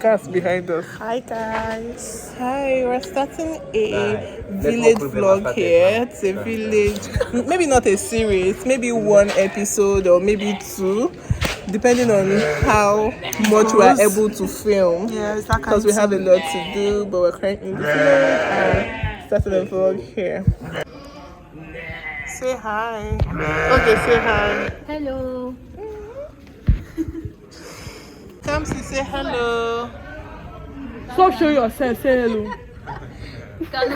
cast behind us. Hi guys. Hi, we're starting a village vlog here. It's a village, maybe not a series, maybe one episode or maybe two, depending on how much we are able to film. Yeah, it's that kind because we have a lot to do, but we're currently in the village and starting a vlog here. Say hi. Okay, say hi. Hello. Kamsi, say hello. So show yourself, say hello. You guys,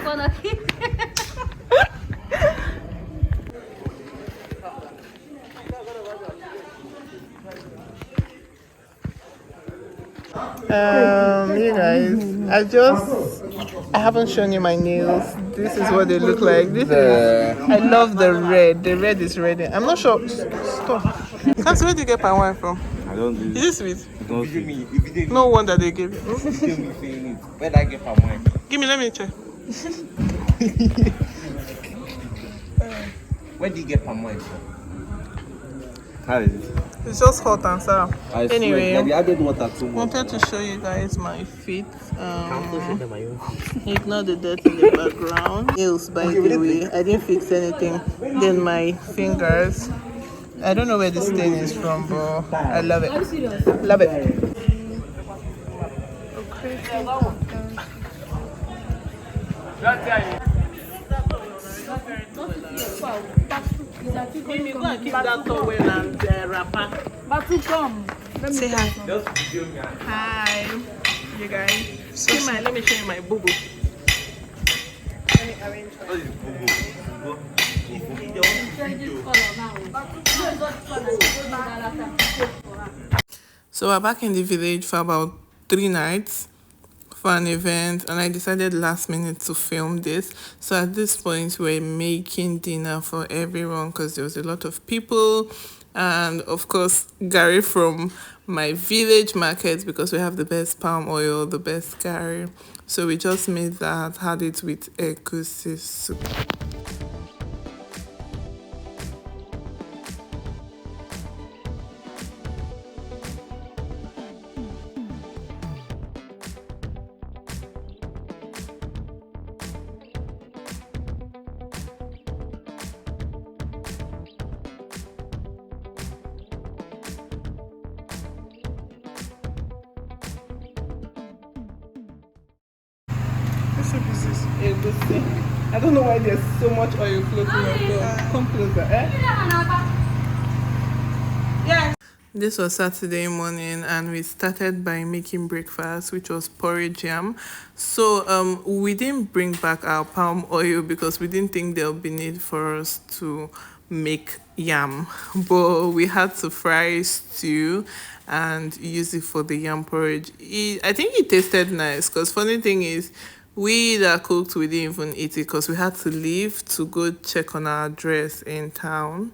I haven't shown you my nails. This is what they look like. I love the red. The red is ready. I'm not sure. Stop. Kamsi, where did you get palm wine from? I don't do Is this sweet? it. No wonder they gave you. Where did I get palm wine? Give me, let me check. Where did you get palm wine from? How is it? It's just hot and sour. Anyway, I added water too much. wanted to show you guys my feet. Ignore the dirt in the background. Nails, by the way, I didn't fix anything. Then my fingers. I don't know where the stain is from, but I love it. Love it. Mimi, go and keep that towel and wrapper. Say hi. Hi, you guys. Let me show you my boo boo. Let me arrange So we're back in the village for about 3 nights for an event, and I decided last minute to film this. So at this point we're making dinner for everyone because there was a lot of people, and of course Gary from my village market because we have the best palm oil, the best Gary. So we just made that, had it with egusi soup. I don't know why there's so much oil floating on top. Come closer, eh? Yeah. This was Saturday morning and we started by making breakfast, which was porridge yam. So we didn't bring back our palm oil because we didn't think there'll be need for us to make yam, but we had to fry stew and use it for the yam porridge. I think it tasted nice because funny thing is we that cooked, we didn't even eat it because we had to leave to go check on our dress in town.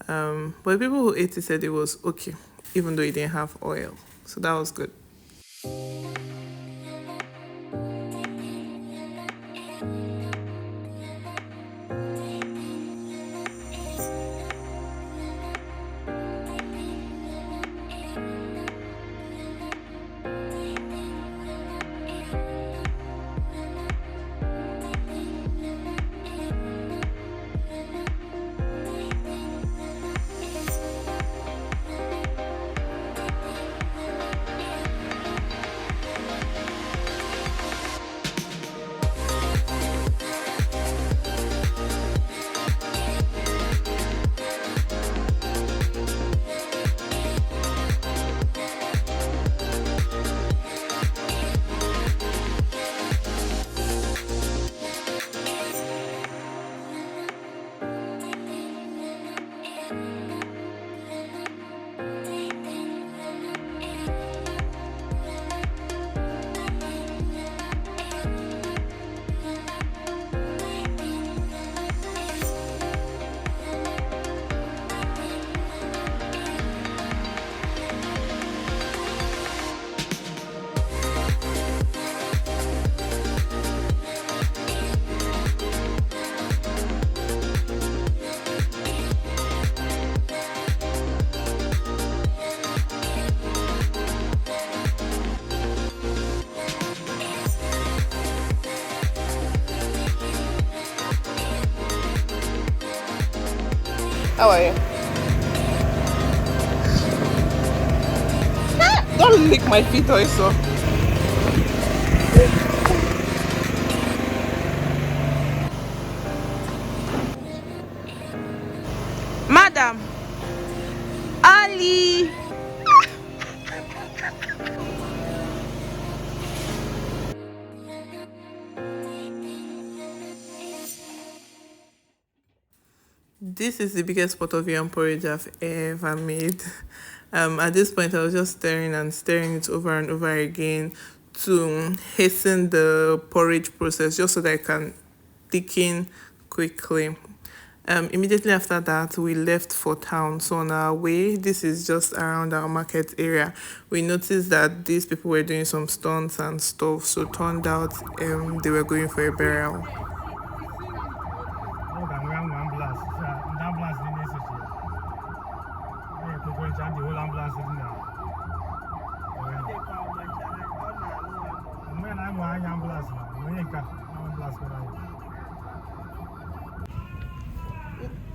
But people who ate it said it was okay, even though it didn't have oil. So that was good. How are you? Don't lick my feet also. Madam Ali. This is the biggest pot of yam porridge I've ever made. At this point, I was just stirring and stirring it over and over again to hasten the porridge process, just so that I can thicken quickly. Immediately after that, we left for town. So on our way, this is just around our market area. We noticed that these people were doing some stunts and stuff. So turned out they were going for a burial.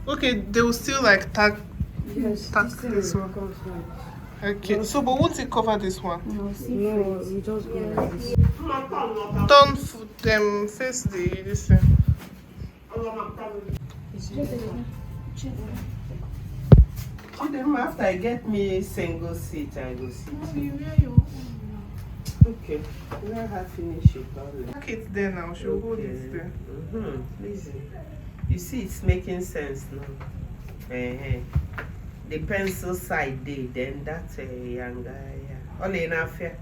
Okay, they will still like tag this one. Okay, so but won't it cover this one? No, we just go like this. Don't face this thing. After I get me single seat, I go sit. Okay, let her finish it. Pack it there now. She'll hold it there. Please. You see, it's making sense now. The pencil side day, then that young guy. All enough here.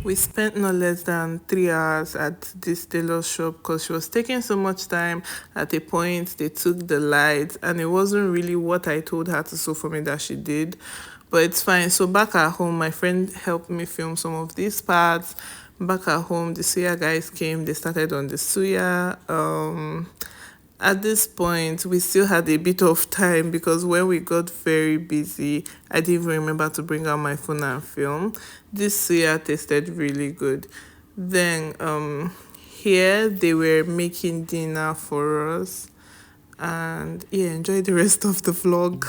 We spent no less than 3 hours at this tailor shop because she was taking so much time. At a point, they took the lights, and it wasn't really what I told her to sew for me that she did. But it's fine. So back at home, my friend helped me film some of these parts. Back at home, the suya guys came. They started on the suya. At this point, we still had a bit of time because when we got very busy, I didn't even remember to bring out my phone and film. This suya tasted really good. Then here they were making dinner for us, and yeah, enjoy the rest of the vlog.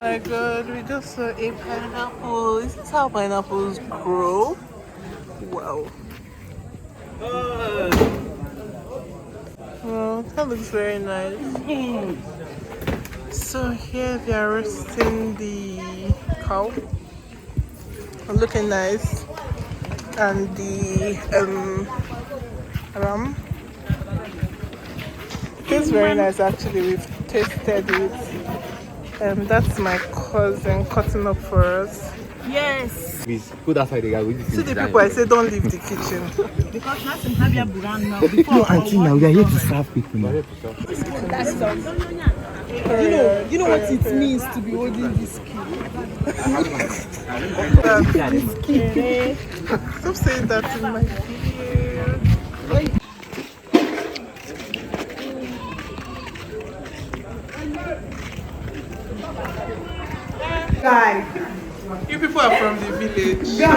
Oh my god, we just saw a pineapple. Is this how pineapples grow? Wow. Oh, that looks very nice. So here they are roasting the cow. Looking nice. And the ram. It's very nice actually. We've tasted it. That's my cousin cutting up for us. Yes. Please put that side again. See the people I say don't leave the kitchen. Because nothing have your brand now. No, Auntie, now we are here to serve people. Now. That's all. You know what it means to be holding this key. Stop saying that in my video. Guy. You people are from the village. Guy.